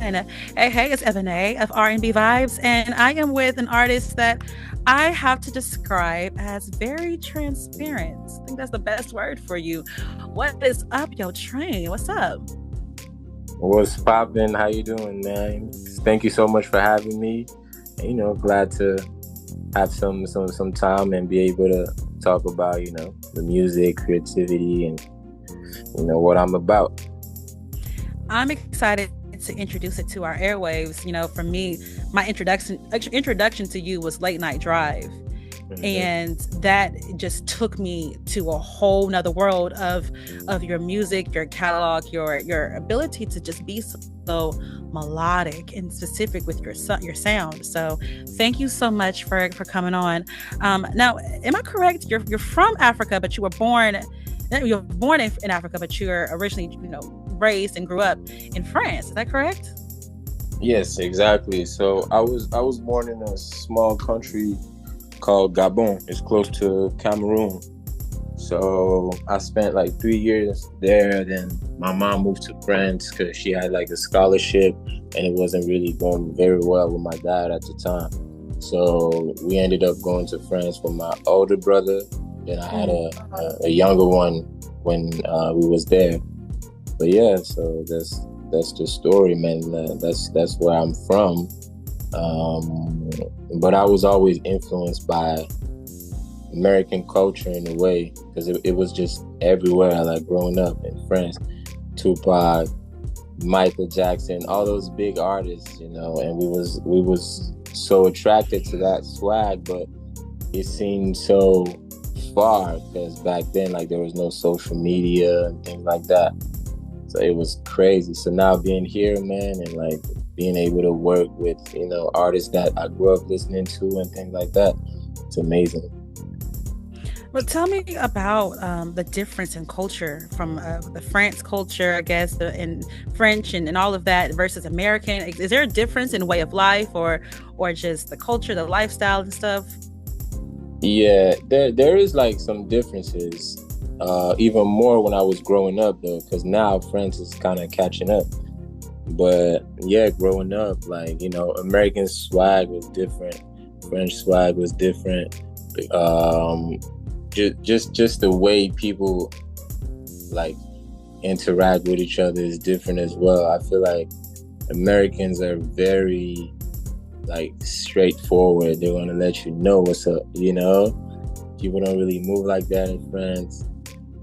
Hey, it's Ebon'e of RnB Vibes, and I am with an artist that I have to describe as very transparent. I think that's the best word for you. What is up, yo train? What's up? What's poppin'? How you doing, man? Thank you so much for having me. And, glad to have some time and be able to talk about, the music, creativity, and what I'm about. I'm excited to introduce it to our airwaves. For me, my introduction to you was Late Night Drive. And that just took me to a whole nother world of your music, your catalog, your ability to just be so melodic and specific with your sound. So thank you so much for coming on. Now, am I correct? You're from Africa, but you were born in Africa, but you were originally raised and grew up in France. Is that correct? Yes, exactly. So I was born in a small country called Gabon. It's close to Cameroon. So I spent like 3 years there. Then my mom moved to France because she had like a scholarship, and it wasn't really going very well with my dad at the time. So we ended up going to France with my older brother. Then I had a younger one when we was there. But yeah, so that's the story, man. That's where I'm from. But I was always influenced by American culture in a way, because it was just everywhere. Like growing up in France, Tupac, Michael Jackson, all those big artists, and we was so attracted to that swag, but it seemed so far because back then, like, there was no social media and things like that. So it was crazy. So now being here, man, and like being able to work with, artists that I grew up listening to and things like that, it's amazing. Well, tell me about the difference in culture from the France culture, I guess, in French and all of that versus American. Is there a difference in way of life or just the culture, the lifestyle and stuff? Yeah, there is like some differences. Even more when I was growing up, though, because now France is kind of catching up. But yeah, growing up, like, American swag was different, French swag was different. Just the way people like interact with each other is different as well. I feel like Americans are very like straightforward. They want to let you know what's up. People don't really move like that in France.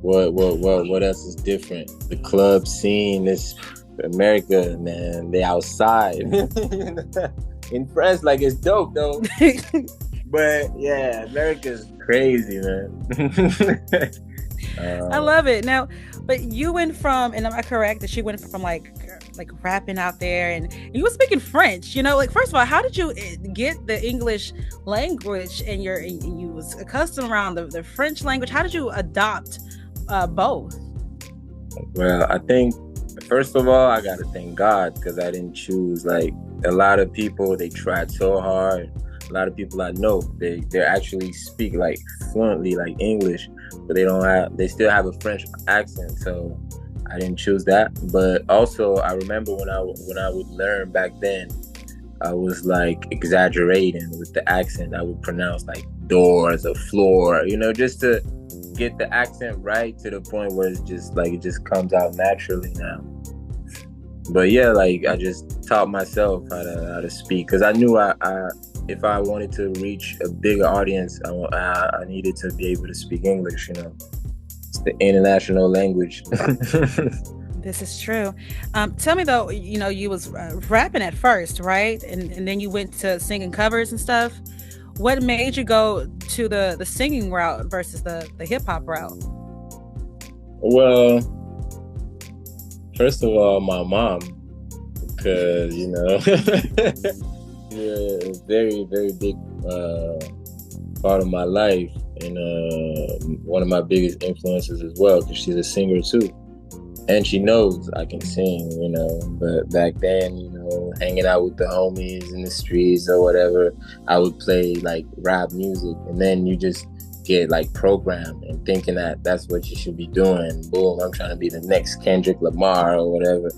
What else is different? The club scene is America, man. They outside. In France, like, it's dope though. But yeah, America's crazy, man. I love it. Now, but you went from, and am I correct that you went from like rapping out there, and you were speaking French? Like, first of all, how did you get the English language, and you was accustomed around the French language? How did you adopt both? Well, I think first of all, I gotta thank God, because I didn't choose. Like, a lot of people, they tried so hard. A lot of people I know, they actually speak like fluently like English, but they still have a French accent. So I didn't choose that. But also, I remember when I would learn back then, I was like exaggerating with the accent. I would pronounce like door as a floor, just to get the accent right, to the point where it's just like it just comes out naturally now. But yeah, like, I just taught myself how to speak, because I knew if I wanted to reach a bigger audience, I needed to be able to speak English. It's the international language. This is true. Tell me though, you was rapping at first, right? And then you went to singing covers and stuff. What made you go to the singing route versus the hip hop route? Well, first of all, my mom, because a very, very big part of my life, and one of my biggest influences as well, because she's a singer too. And she knows I can sing, but back then, hanging out with the homies in the streets or whatever, I would play like rap music, and then you just get like programmed and thinking that that's what you should be doing. Boom, I'm trying to be the next Kendrick Lamar or whatever.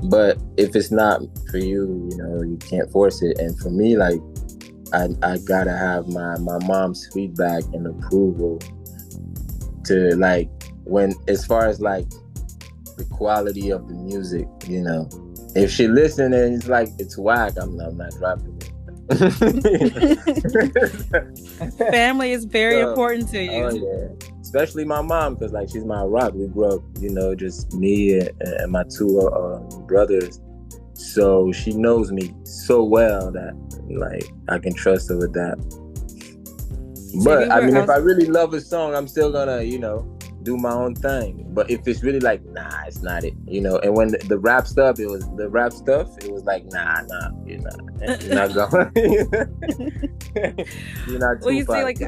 But if it's not for you, you know, you can't force it. And for me, like, I gotta have my mom's feedback and approval to, like, when, as far as like the quality of the music, you know, if she listen and it's like it's whack, I'm not dropping it. Family is very important to you. Oh yeah, especially my mom, because like she's my rock. We grew up, you know, just me and my two brothers. So she knows me so well that like I can trust her with that. But I mean, if I really love a song, I'm still gonna, you know, do my own thing. But if it's really like, nah, it's not it, you know. And when the rap stuff, it was like, nah, you're not going. You're not. Well, you see, like,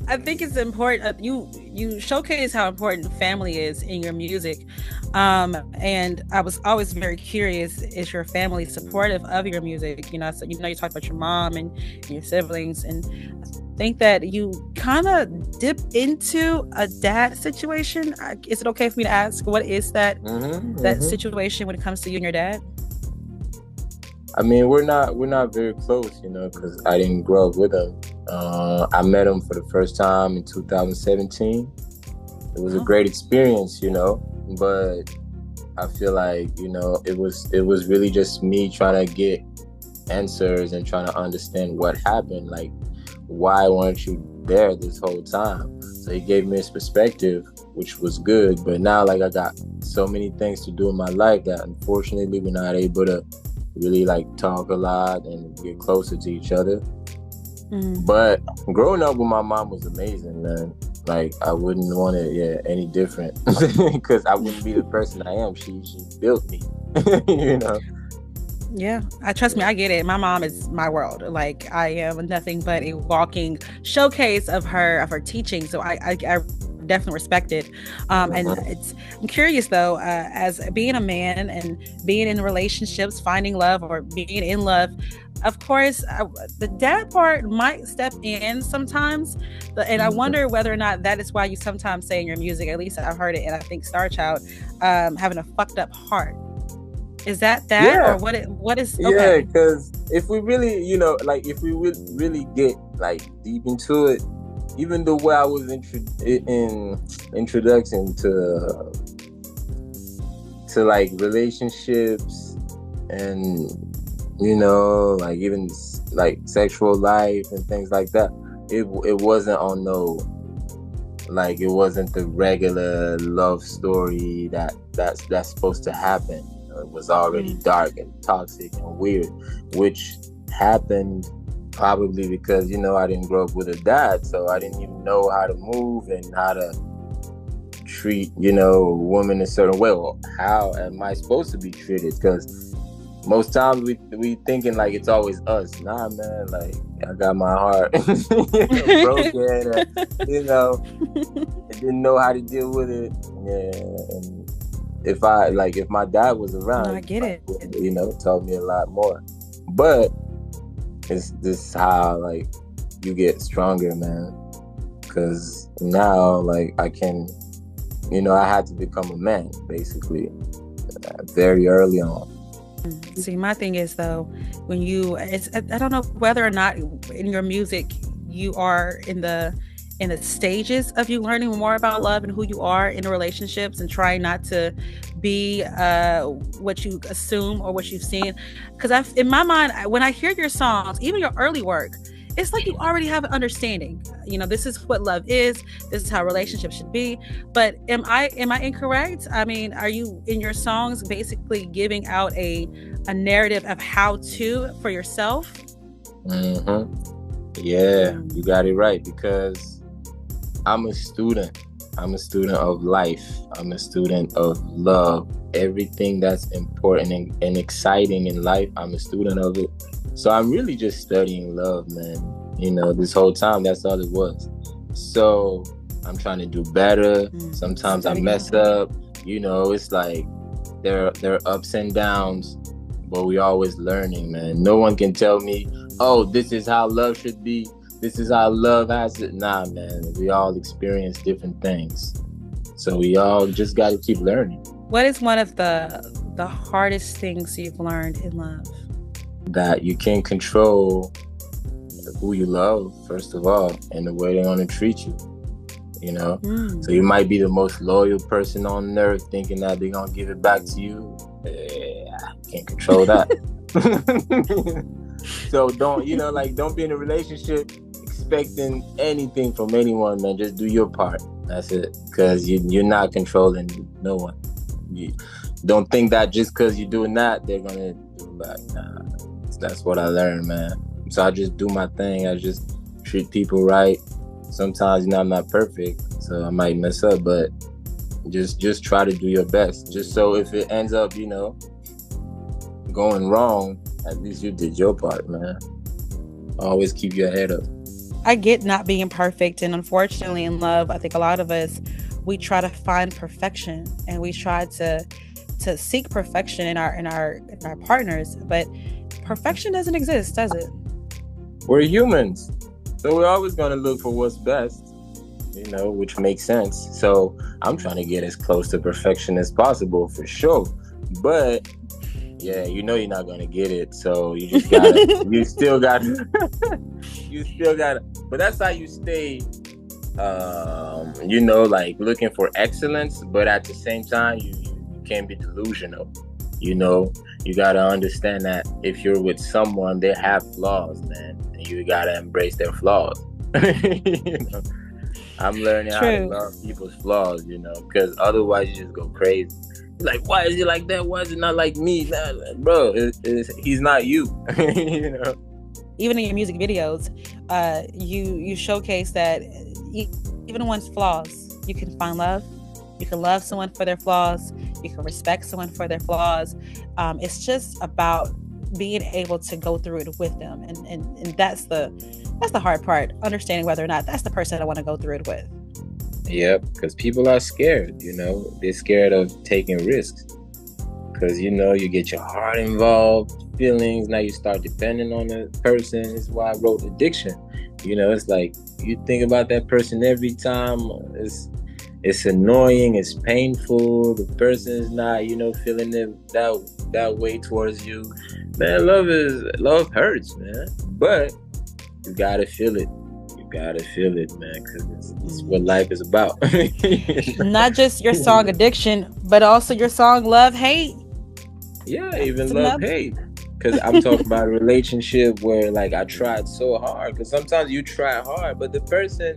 I think it's important. You showcase how important family is in your music, and I was always very curious: is your family supportive of your music? You know, so you talked about your mom and your siblings, and I think that you kind of dip into a dad situation. Is it okay for me to ask what is that situation when it comes to you and your dad? I mean, we're not very close, you know, because I didn't grow up with him. I met him for the first time in 2017. It was a great experience, you know, but I feel like, you know, it was really just me trying to get answers and trying to understand what happened. Like, why weren't you there this whole time? So he gave me his perspective, which was good. But now, like, I got so many things to do in my life that unfortunately we're not able to really like talk a lot and get closer to each other. But growing up with my mom was amazing, man. Like, I wouldn't want it any different, because I wouldn't be the person I am. She built me. You know. Yeah, trust me, I get it. My mom is my world. Like, I am nothing but a walking showcase of her teaching. So I definitely respect it. And I'm curious though, as being a man and being in relationships, finding love or being in love, of course, the dad part might step in sometimes, and I wonder whether or not that is why you sometimes say in your music, at least I've heard it, and I think Star Child, having a fucked up heart. Is that or what is? Okay. Yeah, because if we really, you know, like if we really get like deep into it, even the way I was in introduction to like relationships and, you know, like even like sexual life and things like that, it wasn't on no, like, it wasn't the regular love story that's supposed to happen. It was already dark and toxic and weird, which happened probably because, you know, I didn't grow up with a dad, so I didn't even know how to move and how to treat, you know, a woman a certain way. Well, how am I supposed to be treated? Because most times we thinking like it's always us. Nah, man, like, I got my heart broken, you know, I didn't know how to deal with it. Yeah, and if my dad was around, I get it. You know, taught me a lot more. But this is how, like, you get stronger, man. Because now, like, I can, you know, I had to become a man, basically, very early on. See, my thing is, though, when I don't know whether or not in your music you are in the stages of you learning more about love and who you are in relationships and trying not to be what you assume or what you've seen. Because in my mind, when I hear your songs, even your early work, it's like you already have an understanding. You know, this is what love is. This is how relationships should be. But am I incorrect? I mean, are you in your songs basically giving out a narrative of how to for yourself? Yeah, you got it right, because I'm a student. I'm a student of life. I'm a student of love. Everything that's important and exciting in life, I'm a student of it. So I'm really just studying love, man. You know, this whole time, that's all it was. So I'm trying to do better. Sometimes I mess up. You know, it's like there are ups and downs, but we always learning, man. No one can tell me, oh, this is how love should be. This is how love has it. Nah, man. We all experience different things. So we all just got to keep learning. What is one of the the hardest things you've learned in love? That you can't control who you love, first of all, and the way they're going to treat you. You know, so you might be the most loyal person on earth, thinking that they're gonna give it back to you. Can't control that. So don't be in a relationship expecting anything from anyone, man. Just do your part. That's it. Because you're not controlling no one. You don't think that just because you're doing that, they're gonna do back. Nah, that's what I learned, man. So I just do my thing. I just treat people right. Sometimes, I'm not perfect, so I might mess up, but just try to do your best. Just so if it ends up, going wrong, at least you did your part, man. Always keep your head up. I get not being perfect, and unfortunately in love, I think a lot of us, we try to find perfection, and we try to seek perfection in our partners, but perfection doesn't exist, does it? We're humans. So we're always going to look for what's best, which makes sense. So I'm trying to get as close to perfection as possible, for sure. But yeah, you're not going to get it. So you just got to, you still got to, but that's how you stay, looking for excellence. But at the same time, you can't be delusional. You got to understand that if you're with someone, they have flaws, man. You gotta embrace their flaws. I'm learning how to love people's flaws, because otherwise you just go crazy. You're like, why is he like that? Why is he not like me? Nah, bro, he's not you. Even in your music videos, you showcase that even one's flaws, you can find love. You can love someone for their flaws. You can respect someone for their flaws. It's just about being able to go through it with them, and that's the hard part, understanding whether or not that's the person I want to go through it with. Yep, because people are scared. They're scared of taking risks, because you get your heart involved, feelings. Now you start depending on the person. It's why I wrote Addiction. It's like you think about that person every time. It's annoying. It's painful. The person is not feeling it that way towards you. Man, love hurts, man. But you gotta feel it. You gotta feel it, man, because it's what life is about. Not just your song Addiction, but also your song Love Hate. Yeah, even Love Hate. Because I'm talking about a relationship where I tried so hard. Because sometimes you try hard, but the person,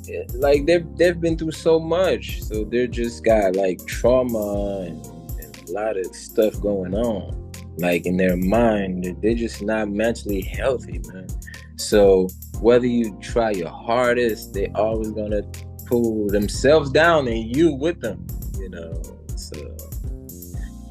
they've been through so much, so they're just got trauma and a lot of stuff going on. In their mind, they're just not mentally healthy, man. So whether you try your hardest, they always gonna pull themselves down and you with them, So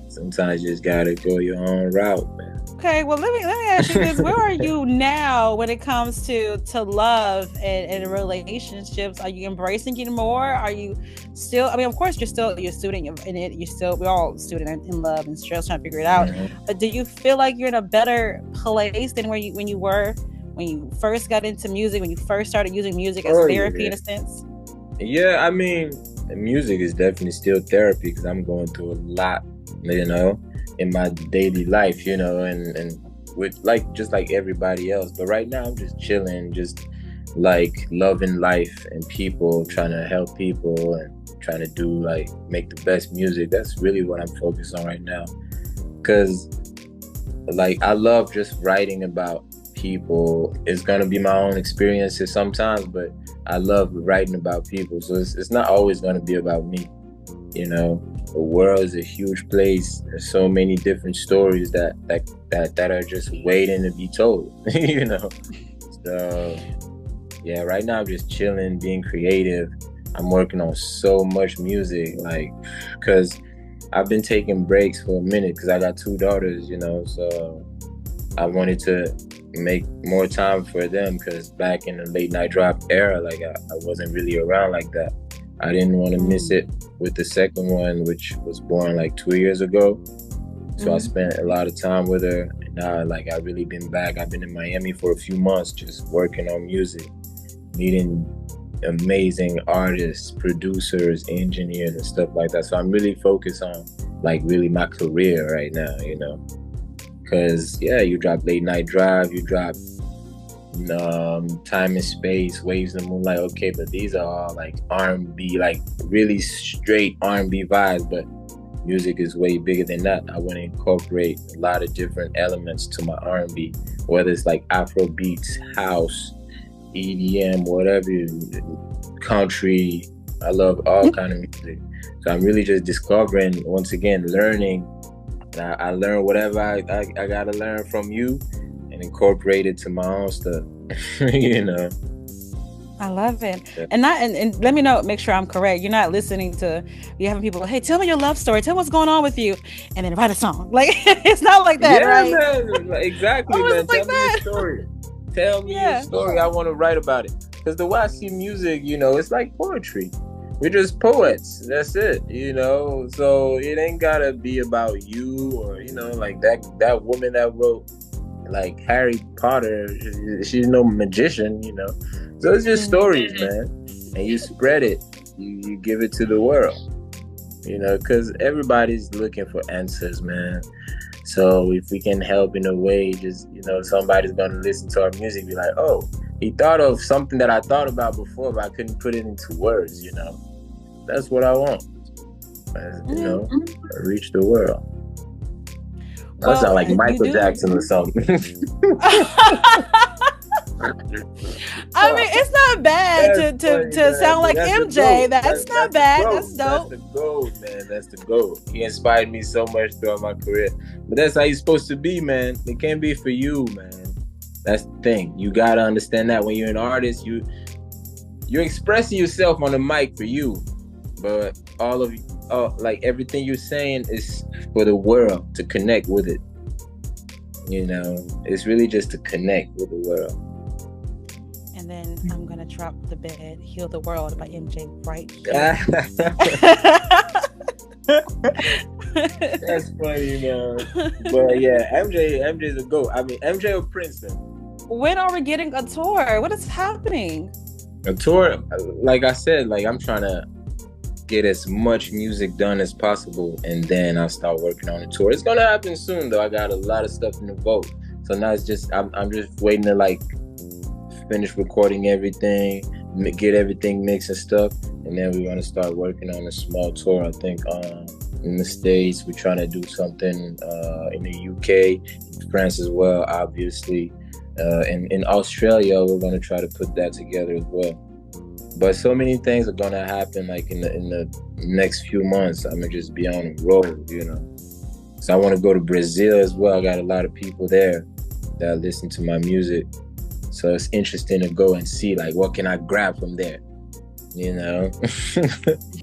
sometimes you just gotta go your own route, man. Okay, well let me ask you this: where are you now when it comes to love and relationships? Are you embracing it more? Are you still? I mean, of course, you're a student in it. We're all student in love and still trying to figure it out. Mm-hmm. But do you feel like you're in a better place than when you were when you first got into music? When you first started using music as therapy, in a sense? Yeah, I mean, music is definitely still therapy because I'm going through a lot, in my daily life, and with just like everybody else. But right now I'm just chilling, just loving life and people, trying to help people and trying to do make the best music. That's really what I'm focused on right now, because I love just writing about people. It's gonna be my own experiences sometimes, but I love writing about people, so it's not always gonna be about me. The world is a huge place. There's so many different stories that are just waiting to be told. So yeah, right now I'm just chilling, being creative. I'm working on so much music, because I've been taking breaks for a minute because I got 2 daughters, so I wanted to make more time for them, because back in the late night drop era, I wasn't really around like that. I didn't want to miss it with the second one, which was born 2 years ago. So I spent a lot of time with her. And now, I really been back. I've been in Miami for a few months just working on music, meeting amazing artists, producers, engineers, and stuff like that. So I'm really focused on like really my career right now, you know. Because you drop Late Night Drive, you drop Time and Space, Waves in the Moonlight. Okay, but these are all like R&B, like really straight R&B vibes. But music is way bigger than that. I want to incorporate a lot of different elements to my R&B, whether it's like Afro beats, house, EDM, whatever, country. I love all kind of music. So I'm really just discovering, once again, learning. I learn whatever I gotta learn from you and incorporate it to my own stuff. You know. I love it. Yeah. And let me know, make sure I'm correct. You're not listening to, you having people, hey, tell me your love story, tell me what's going on with you, and then write a song. Like, it's not like that, right? Man, exactly, man. Tell me your story. Tell me your story. I want to write about it. Because the way I see music, you know, it's like poetry. We're just poets. That's it, you know. So it ain't gotta be about you, or, you know, like that woman that wrote like Harry Potter. She's no magician, you know. So it's just stories, man. And you spread it. You give it to the world, you know, because everybody's looking for answers, man. So if we can help in a way, just, you know, somebody's gonna listen to our music, be like, oh, he thought of something that I thought about before, but I couldn't put it into words, you know. That's what I want. You know, reach the world. Well, I sound like Michael Jackson or something. I mean, it's not bad to sound like MJ. That's not bad. That's dope. That's the gold, man. That's the gold. He inspired me so much throughout my career. But that's how you're supposed to be, man. It can't be for you, man. That's the thing. You gotta understand that when you're an artist, you're expressing yourself on the mic for you. But like everything you're saying is for the world to connect with it. You know, it's really just to connect with the world. And then I'm gonna drop the bed, Heal the World by MJ right here. That's funny, man. But yeah, MJ's a GOAT. I mean, MJ of Princeton. When are we getting a tour? What is happening? A tour, like I said, like I'm trying to get as much music done as possible, and then I'll start working on a tour. It's gonna happen soon, though. I got a lot of stuff in the vault, so now it's just I'm just waiting to like finish recording everything, get everything mixed and stuff, and then we're gonna start working on a small tour. I think in the States, we're trying to do something in the UK, France as well, obviously, and in Australia, we're gonna try to put that together as well. But so many things are gonna happen, like in the next few months. I'm gonna just be on the road, you know. So I want to go to Brazil as well. I got a lot of people there that listen to my music, so it's interesting to go and see like what can I grab from there, you know.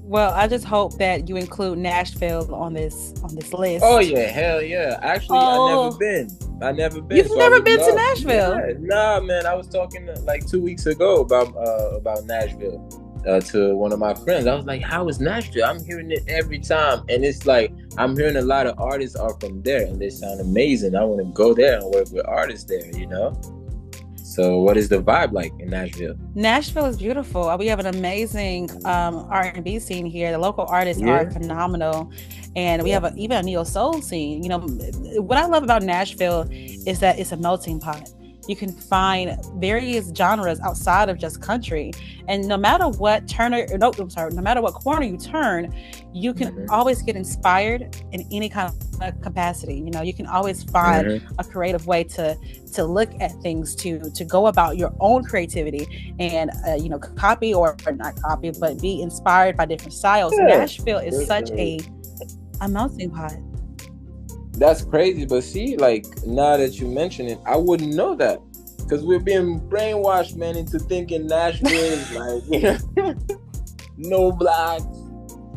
Well, I just hope that you include Nashville on this list. Oh yeah, hell yeah! Actually, I never been. You've so never been to Nashville? Yeah. Nah, man. I was talking like 2 weeks ago about Nashville to one of my friends. I was like, "How is Nashville?" I'm hearing it every time, and it's like I'm hearing a lot of artists are from there, and they sound amazing. I want to go there and work with artists there, you know. So what is the vibe like in Nashville? Nashville is beautiful. We have an amazing R&B scene here. The local artists are phenomenal. And we have even a neo soul scene. You know, what I love about Nashville is that it's a melting pot. You can find various genres outside of just country. And no matter what no matter what corner you turn, you can always get inspired in any kind of capacity. You know, you can always find a creative way to look at things, to go about your own creativity and you know, copy or not copy, but be inspired by different styles. Nashville is such a melting pot. That's crazy, but see, like now that you mention it, I wouldn't know that because we're being brainwashed, man, into thinking Nashville is like, you know, no blacks,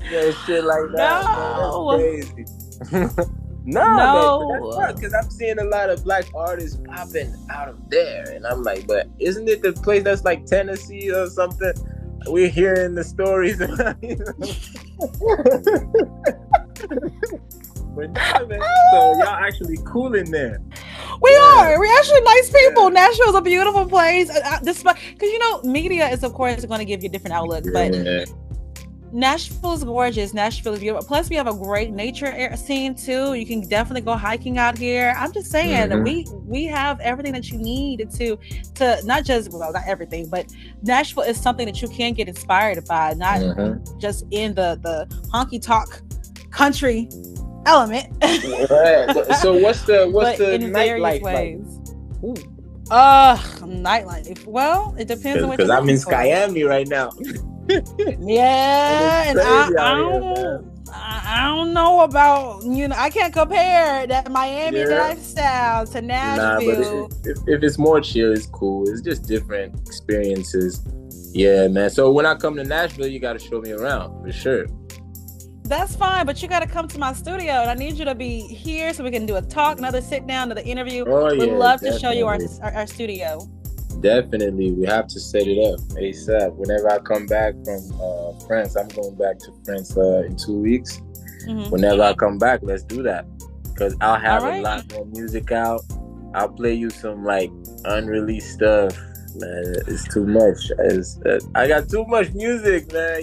you know, shit like that. No, man, that's crazy. No, man, because I'm seeing a lot of black artists popping out of there, and I'm like, but isn't it the place that's like Tennessee or something? We're hearing the stories. But nah, man. So y'all actually cool in there. We are. We're actually nice people. Nashville's a beautiful place. Because you know, media is of course going to give you a different outlook, but Nashville's gorgeous. Nashville is beautiful. Plus, we have a great nature scene too. You can definitely go hiking out here. I'm just saying that we have everything that you need to not just, well, not everything, but Nashville is something that you can get inspired by, not just in the honky tonk country element. So what's the nightlife like? Nightlife. Well, it depends on what. Because I'm in Miami right now. Yeah, and I don't know about, I can't compare that Miami lifestyle to Nashville. But if it's more chill, it's cool. It's just different experiences. Yeah, man. So when I come to Nashville, you got to show me around for sure. That's fine, but you got to come to my studio, and I need you to be here so we can do a talk, another sit down, another interview. We'd love to show you our studio. Definitely, we have to set it up ASAP. Whenever I come back from France, I'm going back to France in 2 weeks. Whenever I come back, let's do that, because I'll have a lot more music out. I'll play you some like unreleased stuff. Man, it's too much. I got too much music, man.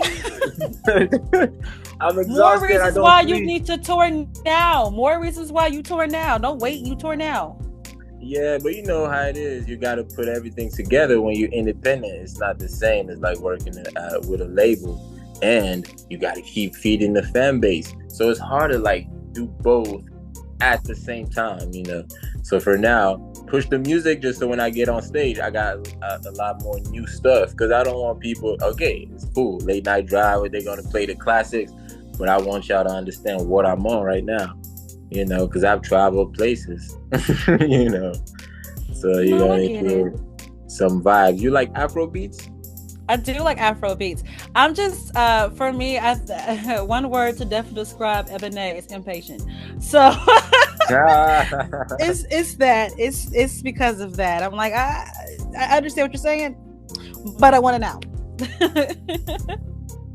I'm exhausted. More reasons why you need to tour now. More reasons why you tour now. Don't wait. You tour now. Yeah, but you know how it is. You got to put everything together when you're independent. It's not the same as like working with a label, and you got to keep feeding the fan base. So it's hard to like do both at the same time, So for now, push the music just so when I get on stage, I got a lot more new stuff, because I don't want people, okay, it's cool, late night drive, they're going to play the classics, but I want y'all to understand what I'm on right now, because I've traveled places, So you're going to hear some vibes. You like Afro beats? I do like Afro beats. I'm just, for me, one word to definitely describe Ebon'e is impatient. So it's because of that. I'm like, I understand what you're saying, but I want it now.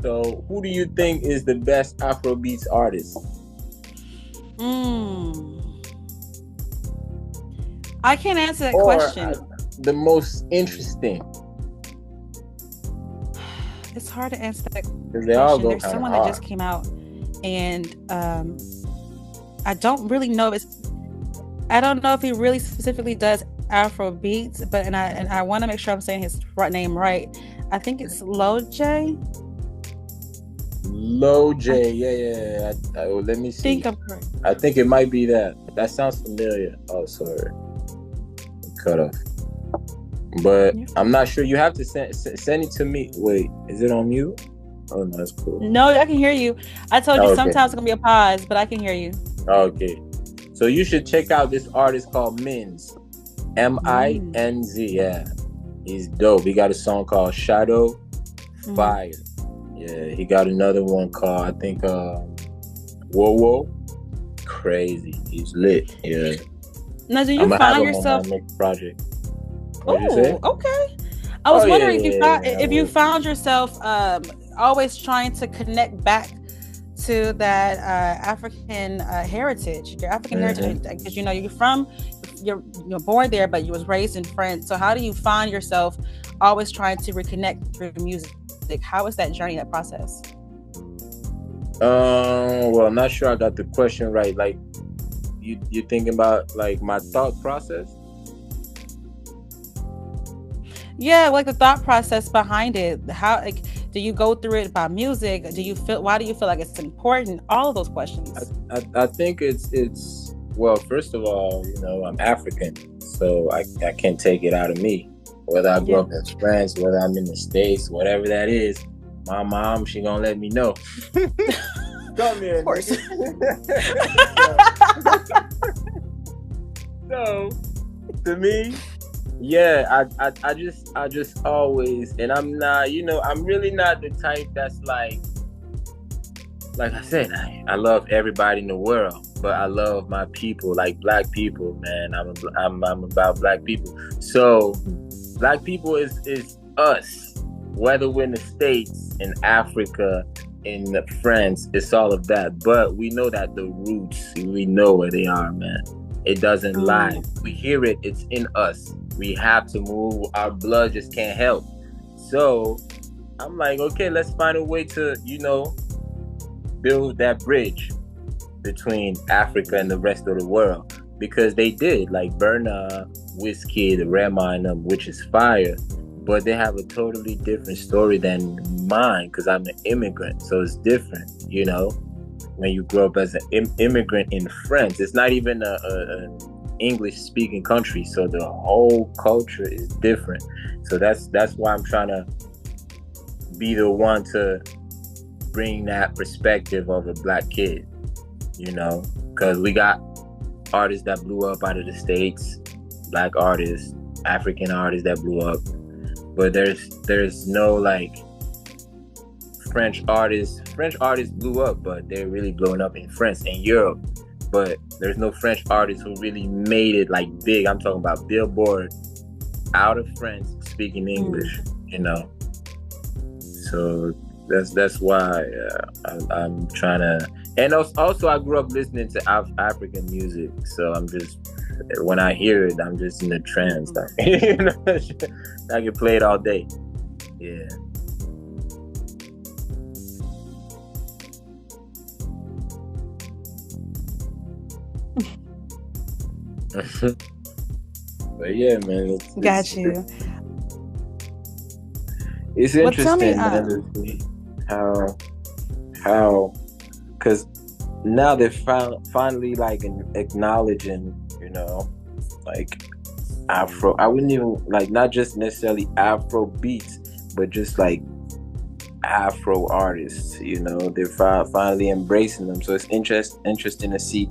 So who do you think is the best Afro beats artist? I can't answer that question. The most interesting. It's hard to answer that question. They all go There's someone hard. that just came out, and I don't really know I don't know if he really specifically does Afro beats, but and I want to make sure I'm saying his name right. I think it's Loj J. Yeah. Let me see. I think it might be that. That sounds familiar. Oh, sorry. Cut off. But I'm not sure. You have to send it to me. Wait, is it on mute? Oh, no, that's cool. No, I can hear you. I told you sometimes it's gonna be a pause, but I can hear you. Okay. So you should check out this artist called Minz. Minz. Yeah. He's dope. He got a song called Shadow Fire. Yeah, he got another one called, I think, Whoa. Crazy. He's lit. Yeah. Now, do you find yourself? Next project. Okay. I was wondering if you found yourself always trying to connect back to that African heritage, your African heritage, because you're born there, but you was raised in France. So how do you find yourself always trying to reconnect through music? How is that journey, that process? Well, I'm not sure I got the question right. Like, you thinking about like my thought process? Yeah, like the thought process behind it. How, like, do you go through it by music? Why do you feel like it's important? All of those questions. I think it's well, first of all, I'm African, so I can't take it out of me. Whether I grew up in France, whether I'm in the States, whatever that is, my mom, she gonna let me know. Come here. Of course. So, to me, yeah, I just always, and I'm not, I'm really not the type that's like I said, I love everybody in the world, but I love my people, like black people, man. I'm about black people. So black people is us, whether we're in the States, in Africa, in France, it's all of that. But we know that the roots, we know where they are, man. It doesn't lie. We hear it, it's in us. We have to move. Our blood just can't help. So I'm like, okay, let's find a way to, build that bridge between Africa and the rest of the world, because they did, like Burna, Whiskey, the Rema, and them, which is fire, but they have a totally different story than mine, because I'm an immigrant, so it's different, when you grow up as an immigrant in France. It's not even a English speaking country, so the whole culture is different. So that's why I'm trying to be the one to bring that perspective of a black kid, because we got artists that blew up out of the States, black artists, African artists that blew up, but there's no like French artists blew up, but they're really blowing up in France and Europe, but there's no French artists who really made it like big. I'm talking about Billboard out of France speaking English, so that's why I'm trying to. And also I grew up listening to African music, so I'm just, when I hear it, I'm just in a trance. I can play it all day. Yeah. But yeah, man. Got you. It's interesting, man, how, because now they're finally like acknowledging, like Afro. I wouldn't even like, not just necessarily Afro beats, but just like Afro artists. They're finally embracing them. So it's interesting to see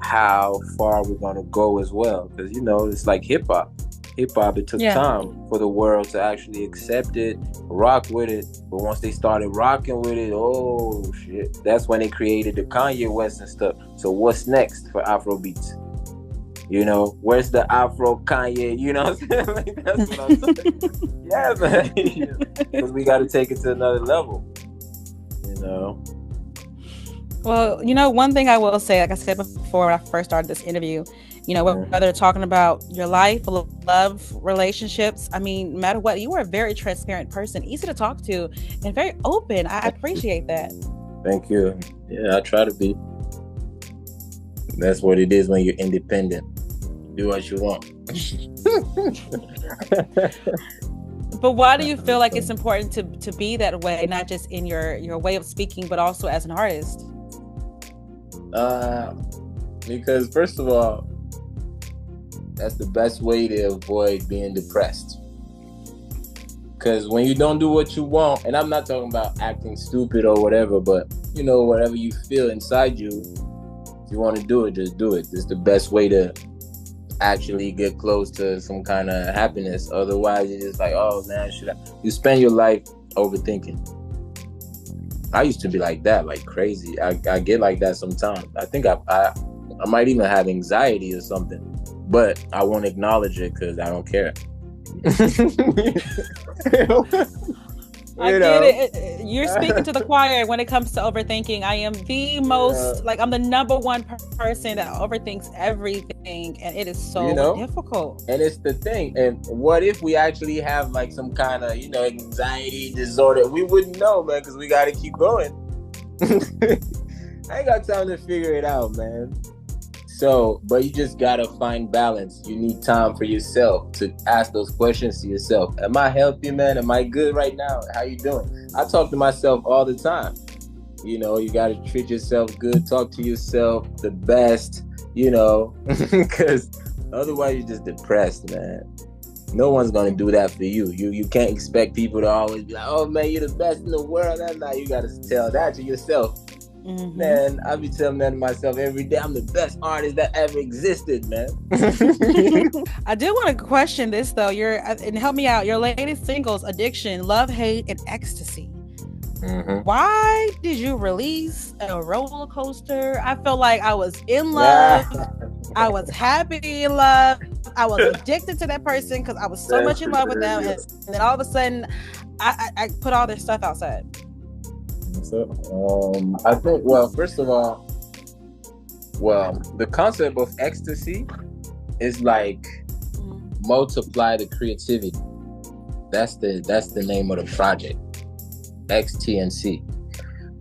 how far we're gonna go as well, because it's like hip hop. It took time for the world to actually accept it, rock with it. But once they started rocking with it, oh shit, that's when they created the Kanye West and stuff. So what's next for Afro beats? Where's the Afro Kanye? You know what I'm saying? Like, that's what I'm saying. Yeah, man. Because we got to take it to another level. Well, one thing I will say, like I said before when I first started this interview, whether talking about your life, love, relationships, I mean, no matter what, you are a very transparent person, easy to talk to, and very open. I appreciate that. Thank you. Yeah, I try to be. That's what it is when you're independent. Do what you want. But why do you feel like it's important to be that way, not just in your way of speaking, but also as an artist? Because first of all, that's the best way to avoid being depressed. Because when you don't do what you want, and I'm not talking about acting stupid or whatever, but whatever you feel inside you, if you want to do it, just do it. It's the best way to actually get close to some kind of happiness. Otherwise, you're just like, oh man, you spend your life overthinking. I used to be like that, like crazy. I get like that sometimes. I think I might even have anxiety or something, but I won't acknowledge it because I don't care. I get it. You're speaking to the choir when it comes to overthinking. I am the most, I'm the number one person that overthinks everything, and it is so difficult. And it's the thing. And what if we actually have like some kind of, anxiety disorder? We wouldn't know, man, because we got to keep going. I ain't got time to figure it out, man. So, but you just gotta find balance. You need time for yourself to ask those questions to yourself. Am I healthy, man? Am I good right now? How you doing? I talk to myself all the time. You gotta treat yourself good. Talk to yourself the best, because otherwise you're just depressed, man. No one's gonna do that for you. You can't expect people to always be like, oh man, you're the best in the world. And now you gotta tell that to yourself. Mm-hmm. Man, I be telling that to myself every day. I'm the best artist that ever existed, man. I do want to question this though. And help me out. Your latest singles, Addiction, Love, Hate, and Ecstasy. Mm-hmm. Why did you release a roller coaster? I felt like I was in love. I was happy in love. I was addicted to that person because I was so much in love with them. And then all of a sudden, I put all their stuff outside. So, I think, first of all, the concept of ecstasy is like multiply the creativity. That's the name of the project. XTNC,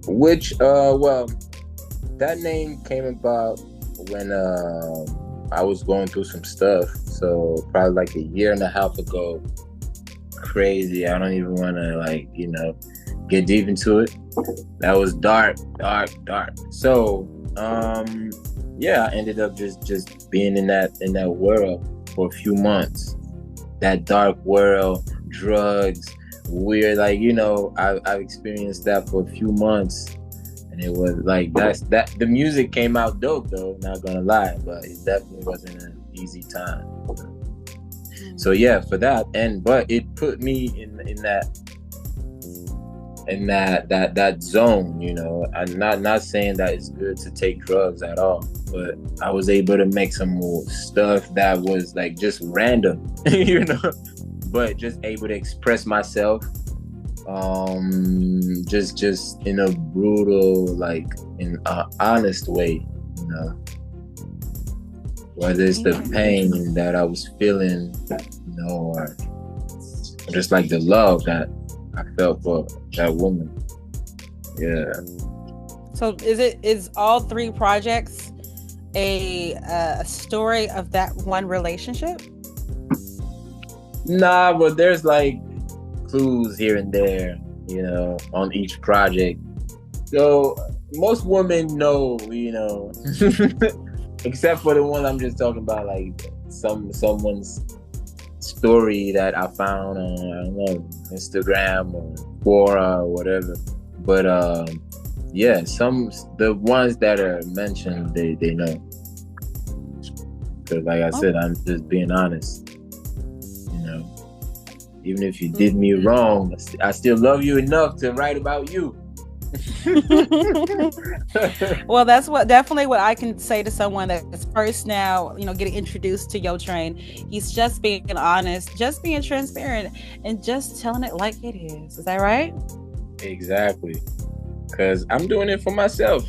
which well, that name came about when I was going through some stuff. So probably like a year and a half ago. Crazy. I don't even want to like, get deep into it. That was dark. So yeah, I ended up just being in that world for a few months. That dark world, drugs, weird, like, I've experienced that for a few months. And it was like that the music came out dope though, not gonna lie, but it definitely wasn't an easy time. So yeah, for that, but it put me in that zone, I'm not saying that it's good to take drugs at all, but I was able to make some more stuff that was like just random, but just able to express myself, just in a brutal, like in an honest way, whether it's the pain that I was feeling, or just like the love that I felt for that woman. Yeah. So is all three projects a story of that one relationship? Nah, but there's like clues here and there, on each project. So most women know, except for the one I'm just talking about, like someone's story that I found on, I don't know, Instagram or Quora or whatever. But yeah, the ones that are mentioned, they know. Because like I said, I'm just being honest. Even if you did me wrong, I still love you enough to write about you. Well, that's definitely what I can say to someone that's first now, getting introduced to Yo Train. He's just being honest, just being transparent, and just telling it like it is. Is that right? Exactly. Because I'm doing it for myself.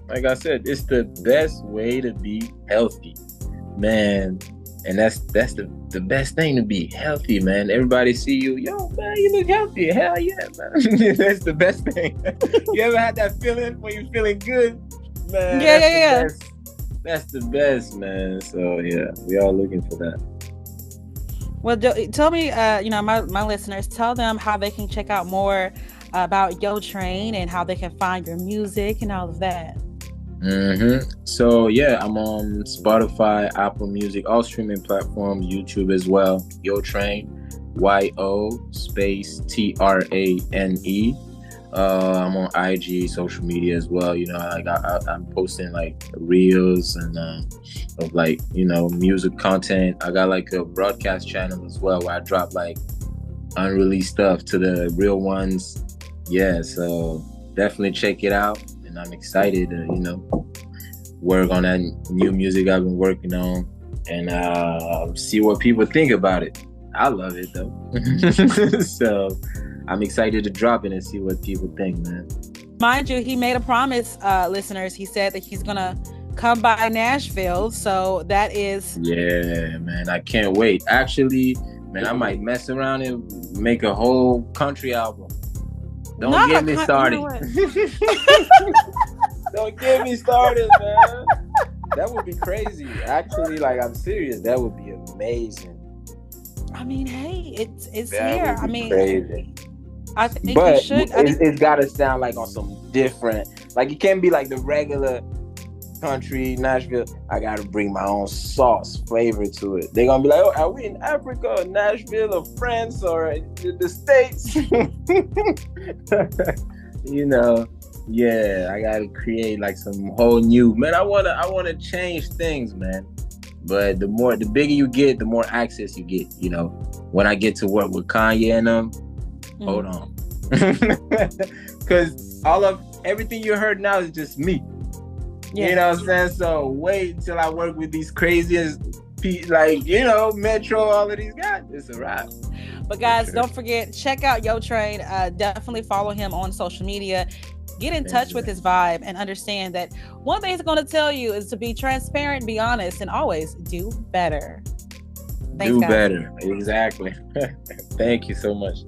Like I said, it's the best way to be healthy, man. And that's the best thing, to be healthy, man. Everybody see you, yo, man, you look healthy. Hell yeah, man. That's the best thing. You ever had that feeling when you're feeling good? Man, yeah. That's the best, man. So yeah, we all looking for that. Well, tell me, my listeners, tell them how they can check out more about Yo Train and how they can find your music and all of that. So yeah, I'm on Spotify, Apple Music, all streaming platforms, YouTube as well. Yo Train, YO_TRANE. I'm on IG, social media as well. I'm posting like reels and of like music content. I got like a broadcast channel as well where I drop like unreleased stuff to the real ones. Yeah, so definitely check it out. And I'm excited to, work on that new music I've been working on and see what people think about it. I love it though. So I'm excited to drop it and see what people think, man. Mind you, he made a promise, listeners. He said that he's gonna come by Nashville. So that is... Yeah, man. I can't wait. Actually, man, I might mess around and make a whole country album. Don't get me started. Don't get me started, man. That would be crazy. Actually, like, I'm serious. That would be amazing. I mean, hey, it's here. I mean, crazy. I think but you should. It's got to sound like on some different. Like, it can't be like the regular country Nashville. I got to bring my own sauce flavor to it. They're gonna be like, "Oh, are we in Africa or Nashville or France or the States?" Yeah, I gotta create like some whole new, man. I wanna change things, man. But the bigger you get, the more access you get. When I get to work with Kanye and them, hold on, because everything you heard now is just me. Yeah. You know what I'm saying? So wait until I work with these craziest, like Metro, all of these guys. It's a wrap. But guys, don't forget, check out Yo Train. Definitely follow him on social media. Get in touch with his vibe and understand that one thing he's going to tell you is to be transparent, be honest, and always do better. Thanks, do guys. better. Exactly. Thank you so much.